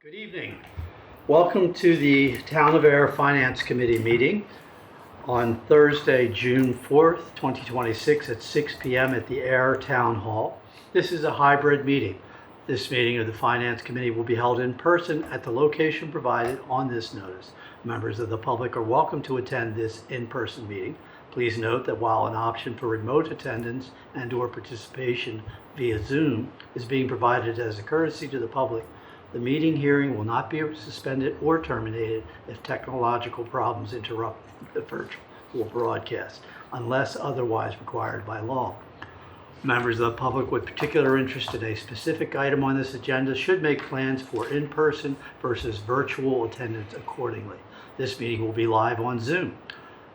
Good evening. Welcome to the Town of Ayer Finance Committee meeting on Thursday, June 4th, 2026 at 6 p.m. at the Ayer Town Hall. This is a hybrid meeting. This meeting of the Finance Committee will be held in person at the location provided on this notice. Members of the public are welcome to attend this in-person meeting. Please note that while an option for remote attendance and/or participation via Zoom is being provided as a courtesy to the public, the meeting hearing will not be suspended or terminated if technological problems interrupt the virtual broadcast, unless otherwise required by law. Members of the public with particular interest in a specific item on this agenda should make plans for in-person versus virtual attendance accordingly. This meeting will be live on Zoom.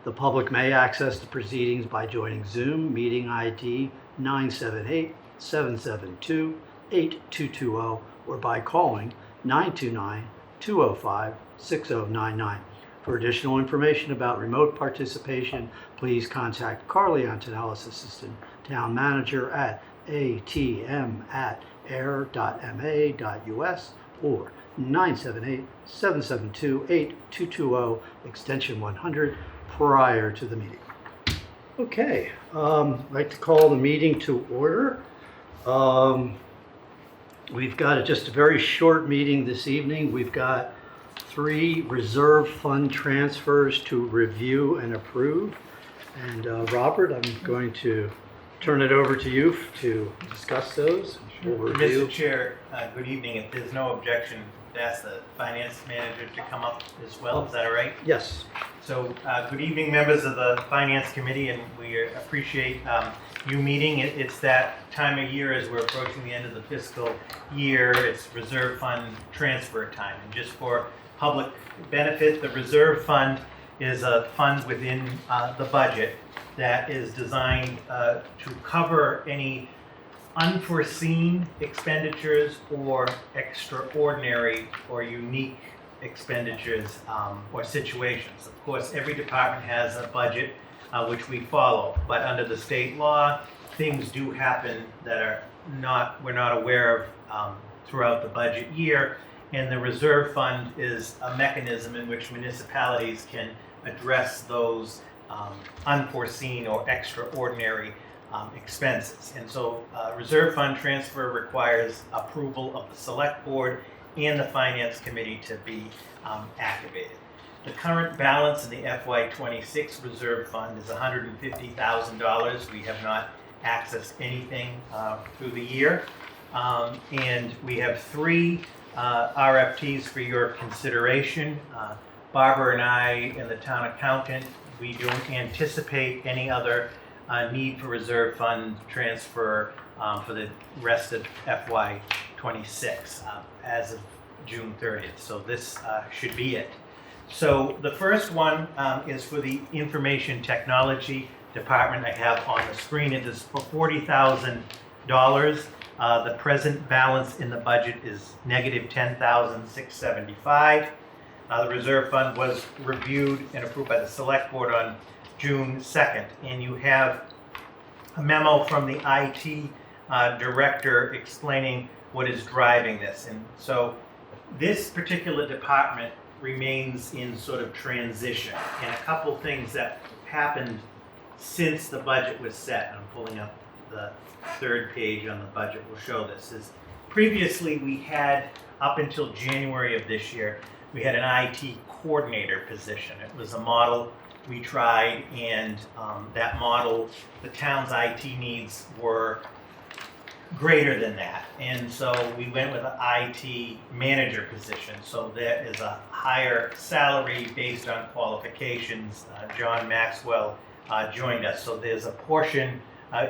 The public may access the proceedings by joining Zoom meeting ID 978-772-8220 or by calling 929-205-6099. For additional information about remote participation, please contact Carly Antonellis, Assistant Town Manager at atm@ayer.ma.us or 978-772-8220, extension 100, prior to the meeting. Okay, I'd like to call the meeting to order. We've got just a very short meeting this evening. We've got 3 reserve fund transfers to review and approve. And Robert, I'm going to turn it over to you to discuss those. Sure. Mr. Chair, good evening. If there's no objection, to ask the finance manager to come up as well. Is that all right? Yes. So good evening, members of the Finance Committee, and we appreciate you meeting. It's that time of year as we're approaching the end of the fiscal year. It's reserve fund transfer time. And just for public benefit, the reserve fund is a fund within the budget that is designed to cover any unforeseen expenditures or extraordinary or unique expenditures or situations. Of course, every department has a budget which we follow, but under the state law, things do happen that we're not aware of throughout the budget year, and the reserve fund is a mechanism in which municipalities can address those unforeseen or extraordinary expenses. And so reserve fund transfer requires approval of the select board and the finance committee to be activated. The current balance in the FY26 reserve fund is $150,000. We have not accessed anything through the year. And we have 3 RFPs for your consideration. Barbara and I and the town accountant, we don't anticipate any other need for reserve fund transfer for the rest of FY26 as of June 30th. So this should be it. So the first one is for the Information Technology Department. I have on the screen. It is for $40,000. The present balance in the budget is negative $10,675. The reserve fund was reviewed and approved by the select board on June 2nd, and you have a memo from the IT director explaining what is driving this. And so this particular department remains in sort of transition, and a couple things that happened since the budget was set. I'm pulling up the 3rd page on the budget will show this. Is previously we had, up until January of this year, we had an IT coordinator position. It was a model we tried, and that model, the town's IT needs were greater than that. And so we went with an IT manager position. So that is a higher salary based on qualifications. John Maxwell joined us. So there's a portion,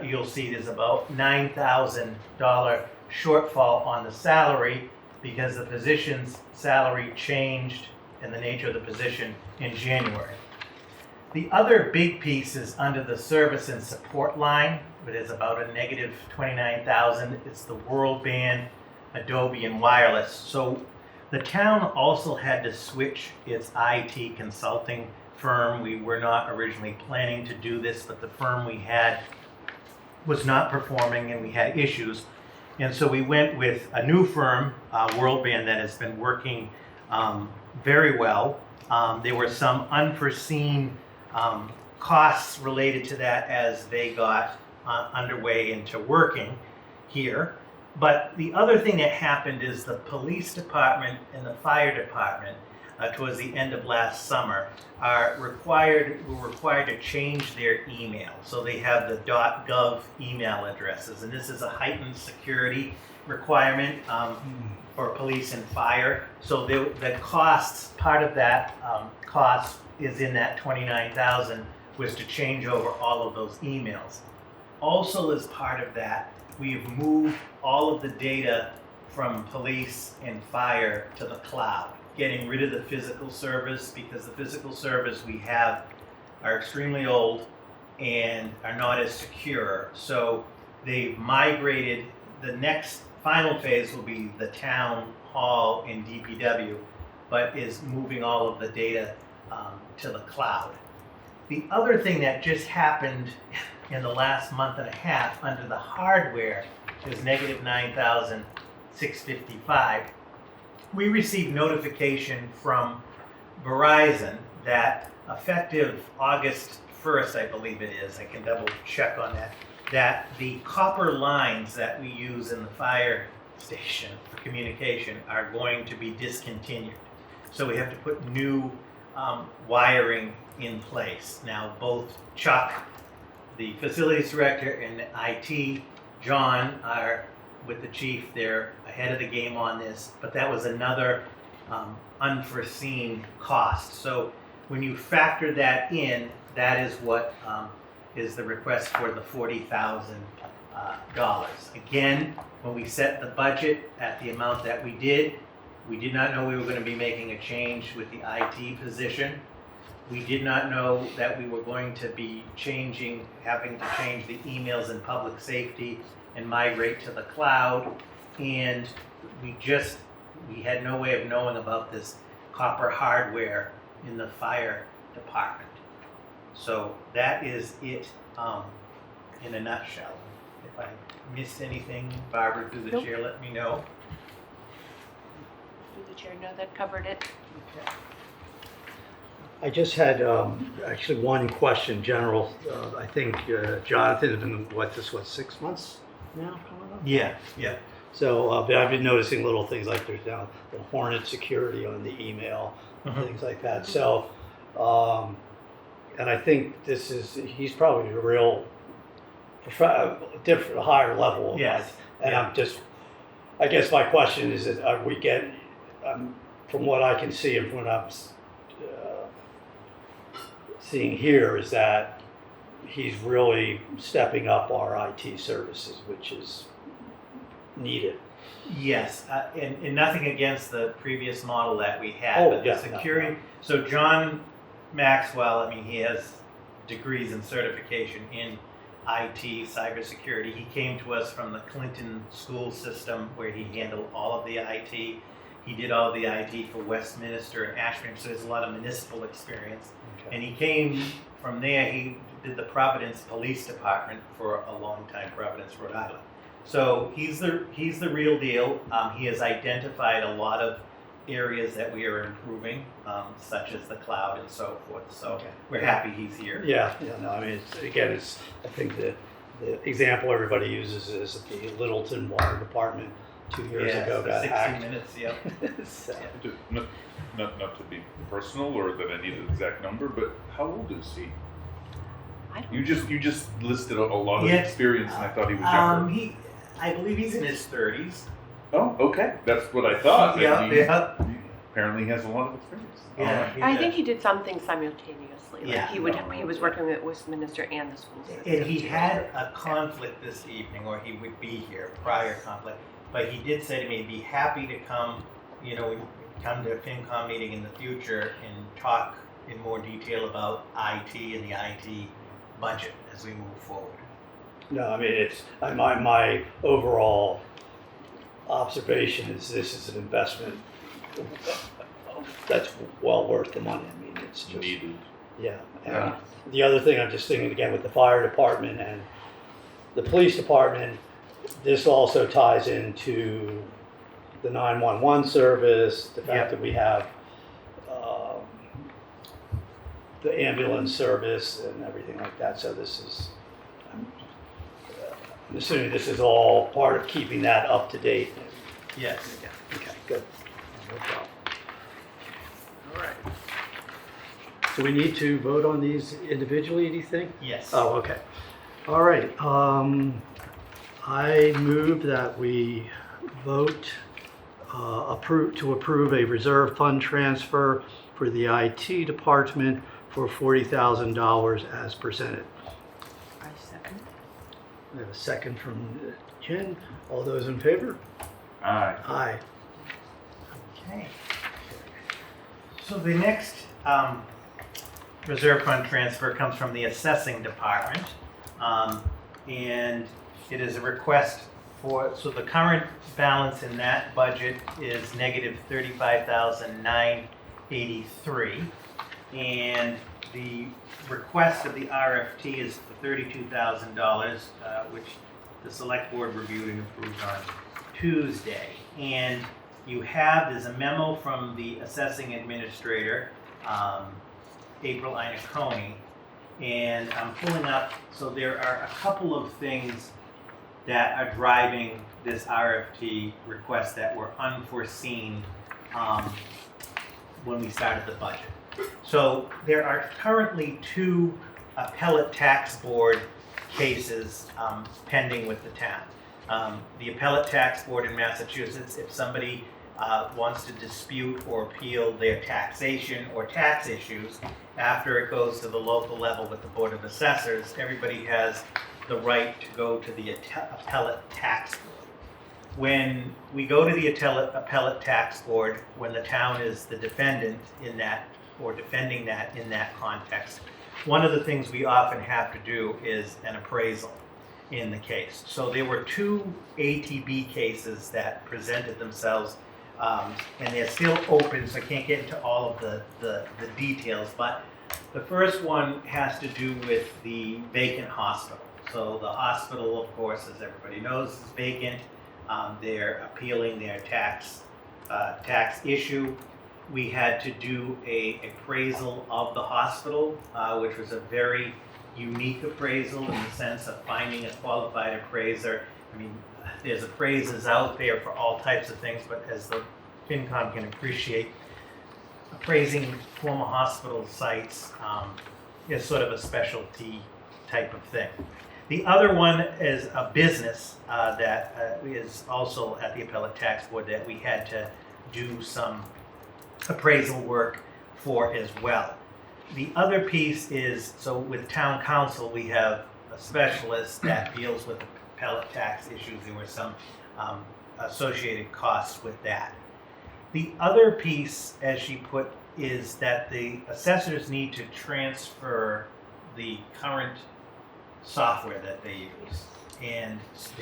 you'll see there's about $9,000 shortfall on the salary because the position's salary changed in the nature of the position in January. The other big piece is under the service and support line. It is about a negative $29,000. It's the World Band, Adobe, and wireless. So the town also had to switch its IT consulting firm. We were not originally planning to do this, but the firm we had was not performing and we had issues. And so we went with a new firm, World Band, that has been working very well. There were some unforeseen costs related to that as they got underway into working here. But the other thing that happened is the police department and the fire department, towards the end of last summer, were required to change their email. So they have the .gov email addresses, and this is a heightened security requirement for police and fire. So the costs, part of that cost is in that $29,000, was to change over all of those emails. Also, as part of that, we've moved all of the data from police and fire to the cloud, getting rid of the physical servers, because the physical servers we have are extremely old and are not as secure. So they've migrated. The next final phase will be the town hall in DPW, but is moving all of the data to the cloud. The other thing that just happened in the last month and a half under the hardware is negative $9,655. We received notification from Verizon that effective August 1st, I believe it is, I can double check on that, that the copper lines that we use in the fire station for communication are going to be discontinued. So we have to put new wiring in place. Now, both Chuck, the facilities director, and IT, John, are with the chief. They're ahead of the game on this, but that was another unforeseen cost. So when you factor that in, that is what is the request for the $40,000. Again, when we set the budget at the amount that we did not know we were going to be making a change with the IT position. We did not know that we were going to be having to change the emails in public safety and migrate to the cloud. And we had no way of knowing about this copper hardware in the fire department. So that is it in a nutshell. If I missed anything, Barbara, through the Nope. chair, let me know. Through the chair, no, that covered it. Okay. I just had actually one question, general. I think Jonathan has been, 6 months now coming up? Yeah. So but I've been noticing little things like there's now the Hornet security on the email, things like that. So, and I think he's probably a real different, higher level. Yes. And I guess my question is are we getting, from what I can see and from what I'm seeing here, is that he's really stepping up our IT services, which is needed. Yes, and nothing against the previous model that we had, but the security. No. So John Maxwell, I mean, he has degrees and certification in IT, cybersecurity. He came to us from the Clinton school system where he handled all of the IT. He did all the IT for Westminster and Ashburn, so there's a lot of municipal experience. Okay. And he came from there, he did the Providence Police Department for a long time, Providence, Rhode Island. So he's the real deal. He has identified a lot of areas that we are improving, such as the cloud and so forth. So we're happy he's here. Yeah. No, I mean, I think the example everybody uses is the Littleton Water Department 2 years ago got 60 hacked. minutes, yep. So. Not to be personal or that I need an exact number, but how old is he? I don't You just listed a lot of experience, and I thought he was younger. I believe he's in his 30s. Oh, okay. That's what I thought. Yeah. He apparently has a lot of experience. Yeah. I think he did something simultaneously. Like Yeah. he was working with Westminster and the school system. And he too. had a conflict this evening, or he would be here, prior conflict. But he did say to me he'd be happy to come, come to a FinCom meeting in the future and talk in more detail about IT and the IT budget as we move forward. No, I mean, it's my overall observation is this is an investment that's well worth the money. I mean, it's just Needed. Yeah. And the other thing I'm just thinking again with the fire department and the police department, this also ties into the 911 service, the fact Yep. that we have the ambulance service and everything like that. So this is, I'm assuming this is all part of keeping that up to date. Yes. Okay, good. No problem. All right. So we need to vote on these individually, do you think? Yes. Oh, okay. All right. I move that we vote to approve a reserve fund transfer for the IT department for $40,000 as presented. I second. We have a second from Jen. All those in favor? Aye. Aye. Okay. So the next reserve fund transfer comes from the assessing department. And it is a request so the current balance in that budget is negative $35,983. And the request of the RFT is for $32,000, which the select board reviewed and approved on Tuesday. And there's a memo from the assessing administrator, April Inacone, and I'm pulling up, so there are a couple of things that are driving this RFT request that were unforeseen when we started the budget. So there are currently 2 appellate tax board cases pending with the town. The appellate tax board in Massachusetts, if somebody wants to dispute or appeal their taxation or tax issues, after it goes to the local level with the Board of Assessors, everybody has the right to go to the appellate tax board. When we go to the appellate tax board, when the town is the defendant in that, or defending that in that context, one of the things we often have to do is an appraisal in the case. So there were 2 ATB cases that presented themselves, and they're still open, so I can't get into all of the details, but the first one has to do with the vacant hospital. So the hospital, of course, as everybody knows, is vacant. They're appealing their tax issue. We had to do an appraisal of the hospital, which was a very unique appraisal in the sense of finding a qualified appraiser. I mean, there's appraisers out there for all types of things, but as the FinCom can appreciate, appraising former hospital sites is sort of a specialty type of thing. The other one is a business that is also at the appellate tax board that we had to do some appraisal work for as well. The other piece is, so with town council, we have a specialist that deals with appellate tax issues. There were some associated costs with that. The other piece, as she put, is that the assessors need to transfer the current software that they use and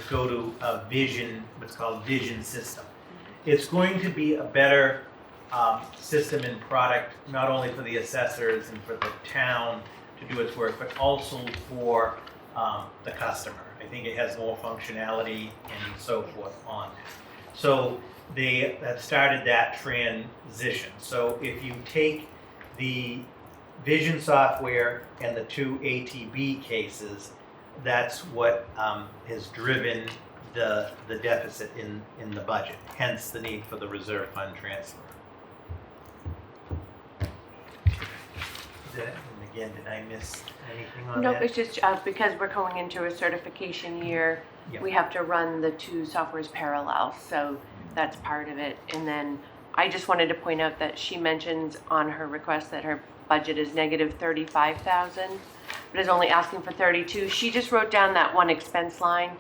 go to a what's called vision system. It's going to be a better system and product, not only for the assessors and for the town to do its work, but also for the customer. I think it has more functionality and so forth on it. So they have started that transition. So if you take the vision software and the 2 ATB cases, that's what has driven the deficit in the budget, hence the need for the reserve fund transfer. And again, did I miss anything on No, that? it's just because we're going into a certification year, Yeah. we have to run the 2 softwares parallel, so that's part of it. And then I just wanted to point out that she mentions on her request that her budget is negative 35,000, but is only asking for 32. She just wrote down that one expense line.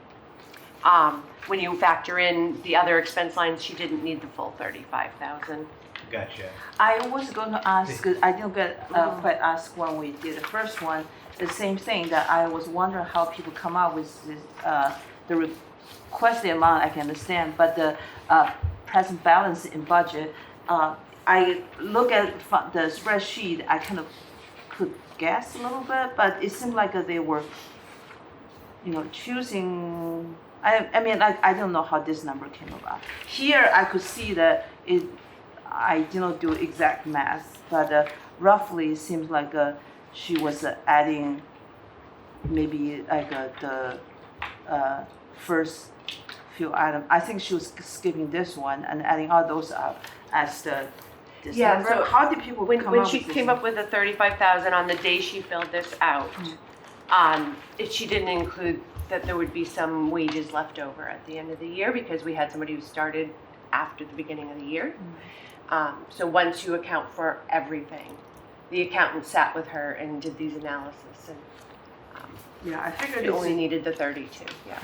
When you factor in the other expense lines, she didn't need the full 35,000. Gotcha. I was going to ask, I didn't get quite ask when we did the first one, the same thing, that I was wondering how people come up with this, the requested amount, I can understand, but the present balance in budget, I look at the spreadsheet, I kind of could guess a little bit, but it seemed like they were, choosing I mean, I don't know how this number came about. Here, I could see that I didn't do exact math, but roughly it seems like she was adding maybe like the first few items. I think she was skipping this one and adding all those up as this Yeah, number. so How did people When come up she with this came number? up with the 35,000 on the day she filled this out, she didn't include that there would be some wages left over at the end of the year because we had somebody who started after the beginning of the year. So once you account for everything, the accountant sat with her and did these analysis, and Yeah, I figured it it's only needed the 32. Yeah.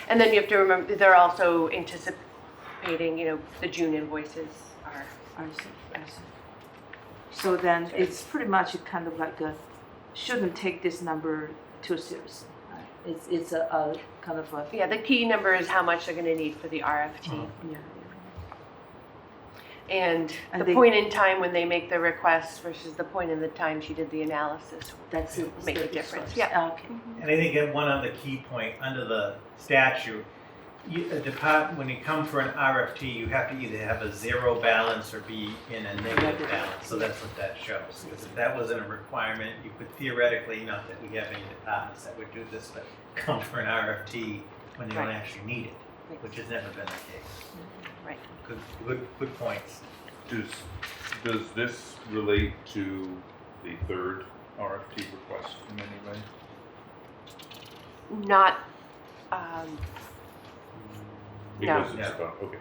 And then you have to remember they're also anticipating, the June invoices are. I see. So then it's pretty much kind of like shouldn't take this number too seriously. Right? It's a kind of a Yeah, the key number is how much they're going to need for the RFT. yeah. And And the they- point in time when they make the request versus the point in the time she did the analysis. That's it. Make a It's difference, source. yeah. Okay. And I think one other key point, under the statute, when you come for an RFT, you have to either have a zero balance or be in a negative balance. So that's what that shows. Because if that wasn't a requirement, you could theoretically, not that we have any departments that would do this, but come for an RFT when you don't Right. actually need it, which has never been the case. Right. Good points. Does this relate to the third RFT request in any way? Not, No. Because it's No. about, okay.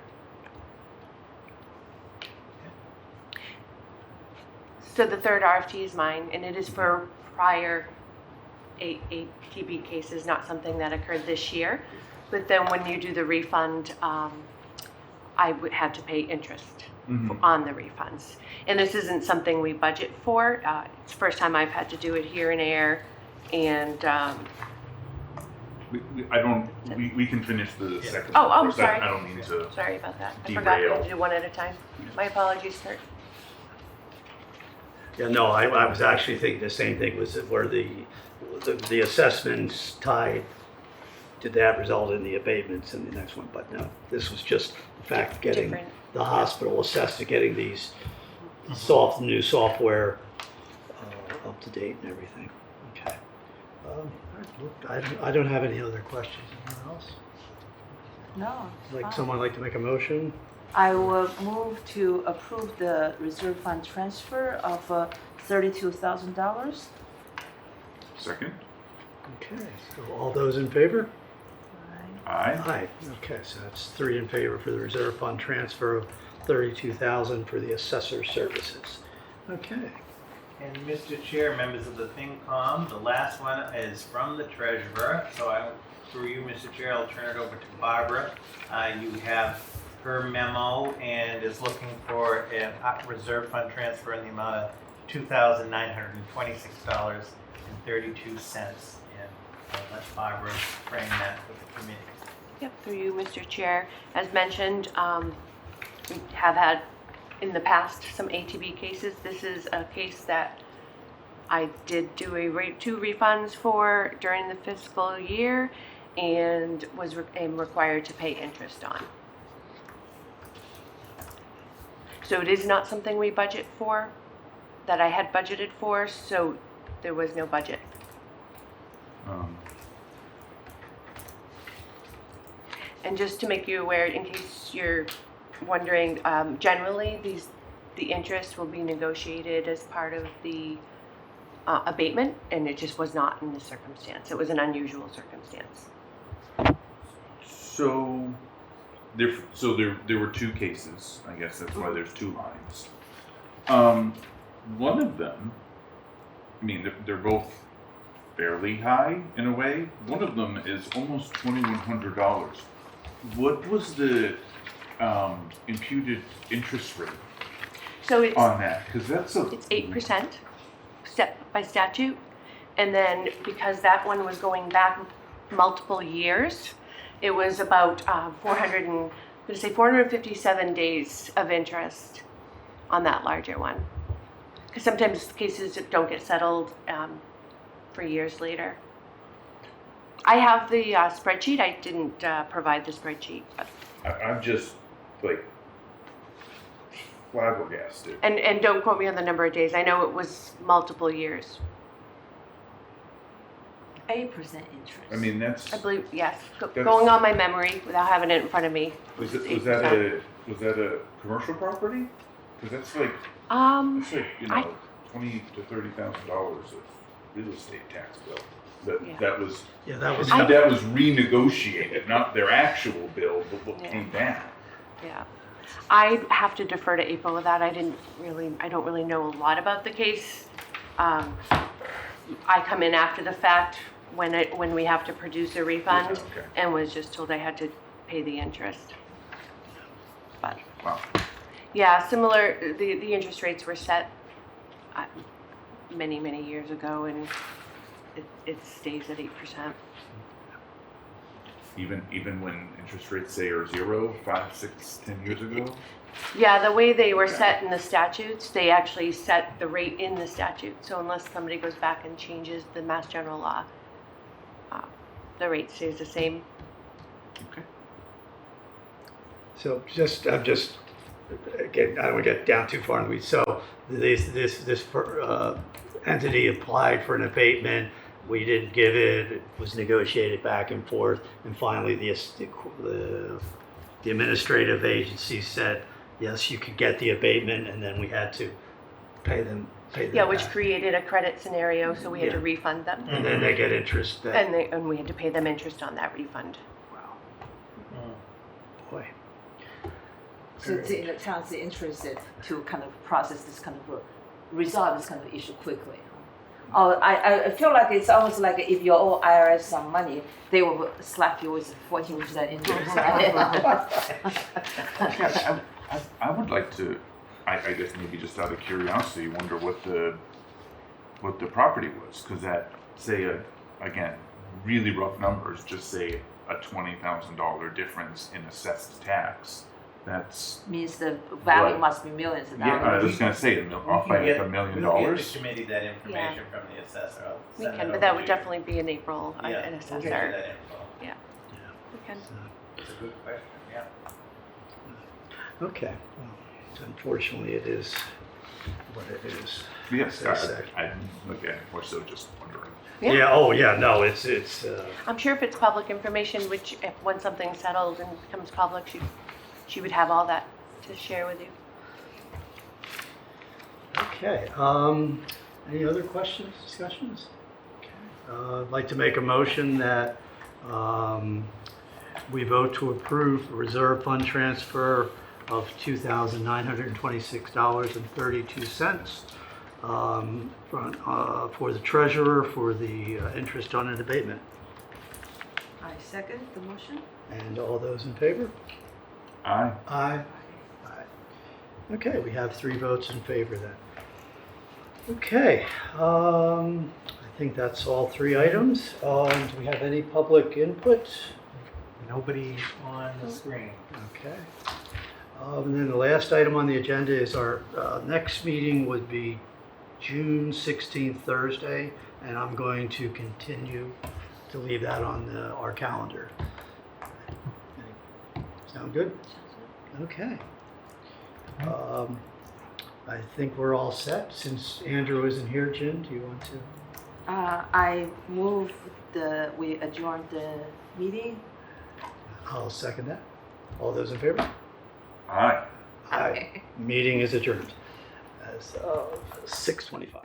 so the third RFT is mine, and it is for prior ATB cases, not something that occurred this year. But then when you do the refund, I would have to pay interest on the refunds. And this isn't something we budget for. It's the first time I've had to do it here in Ayer, and We can finish the Yeah. second. Oh, one I'm first. sorry. I don't mean to. sorry about that. I forgot Derail. to do one at a time. My apologies, Kurt. Yeah, no, I was actually thinking the same thing, was that where the assessments tied, did that result in the abatements in the next one? But no, this was just the fact of getting Different. the hospital assessed to getting these new software up to date and everything. Okay. I don't have any other questions. Anyone else? No. Like someone like to make a motion? I will move to approve the reserve fund transfer of $32,000. Second? Okay, so all those in favor? Aye. Aye. Okay, so that's 3 in favor for the reserve fund transfer of $32,000 for the assessor services. Okay. And Mr. Chair, members of the FinCom, the last one is from the treasurer. So through you, Mr. Chair, I'll turn it over to Barbara. You have her memo and is looking for a reserve fund transfer in the amount of $2,926.32. And let Barbara frame that for the committee. Yep, through you, Mr. Chair. As mentioned, we have had in the past some ATB cases. This is a case that I did do two refunds for during the fiscal year and am required to pay interest on. So it is not something we budget for, that I had budgeted for, so there was no budget. And just to make you aware, in case you're wondering, generally the interest will be negotiated as part of the abatement, and it just was not in this circumstance. It was an unusual circumstance. So there were two cases. I guess that's why there's two lines. One of them, I mean, they're both fairly high in a way. One of them is almost $2,100. What was the imputed interest rate So it's on that? Because that's It's 8% set by statute, and then because that one was going back multiple years, it was about 457 days of interest on that larger one. Because sometimes cases don't get settled for years later. I have the spreadsheet. I didn't provide the spreadsheet, but I'm just like flabbergasted. and don't quote me on the number of days. I know it was multiple years. 8% interest. I mean, that's I believe yes. That's- Going on my memory without having it in front of me. was it's that 8%. was that a commercial property? Because that's like I- $20,000 to $30,000 of real estate tax bill. Yeah. That was Yeah, that was, that was renegotiated, not their actual bill, but what Yeah. came back. Yeah. I have to defer to April with that. I don't really know a lot about the case. I come in after the fact when we have to produce a refund Okay. and was just told I had to pay the interest. But Wow. yeah, similar, the interest rates were set many, many years ago and it stays at 8%. Even when interest rates say are 0, 5, 6, 10 years ago. Yeah, the way they were set in the statutes, they actually set the rate in the statute. So unless somebody goes back and changes the Mass General Law, the rate stays the same. Okay. so I'm just, again, I don't want to get down too far in the weeds. So this entity applied for an abatement. We didn't give it. It was negotiated back and forth, and finally the administrative agency said, yes, you could get the abatement, and then we had to pay them Yeah, which back. created a credit scenario, so we had to Yeah. refund them. And then they get interest. And we had to pay them interest on that refund. Wow, boy. So the town's interested to kind of process this kind of, resolve this kind of issue quickly. Oh, I feel like it's almost like if you owe IRS some money, they will slap you with 14% interest. I would like to, I guess maybe just out of curiosity, wonder what the property was, because that, say, again, really rough numbers, just say a $20,000 difference in assessed tax. That's Means the value What? must be millions of yeah. I dollars. was just gonna say off by like $1 million. We'll get the committee that information from the assessor. I'll We send it can, over but that to would you. definitely be in April, Yeah, an we'll get you assessor. that info. We can. It's a good question, yeah. Okay. Well, unfortunately, it is what it is. Yes, As they say. I again, more so just wondering. Yeah. Yeah. Oh, yeah. No, it's. I'm sure if it's public information, which if when something's settled and becomes public, she would have all that to share with you. Okay. Any other questions, discussions? Okay. I'd like to make a motion that we vote to approve a reserve fund transfer of $2,926.32 for the treasurer for the interest on an abatement. I second the motion. And all those in favor? Aye. Aye. Aye. Okay, we have 3 votes in favor then. Okay, I think that's all 3 items. Do we have any public input? Nobody on the screen. Okay. And then the last item on the agenda is our next meeting would be June 16th, Thursday, and I'm going to continue to leave that on our calendar. Sound good? Okay. I think we're all set. Since Andrew isn't here, Jen, do you want to? I move we adjourn the meeting. I'll second that. All those in favor? Aye. Aye. Meeting is adjourned as of 6:25.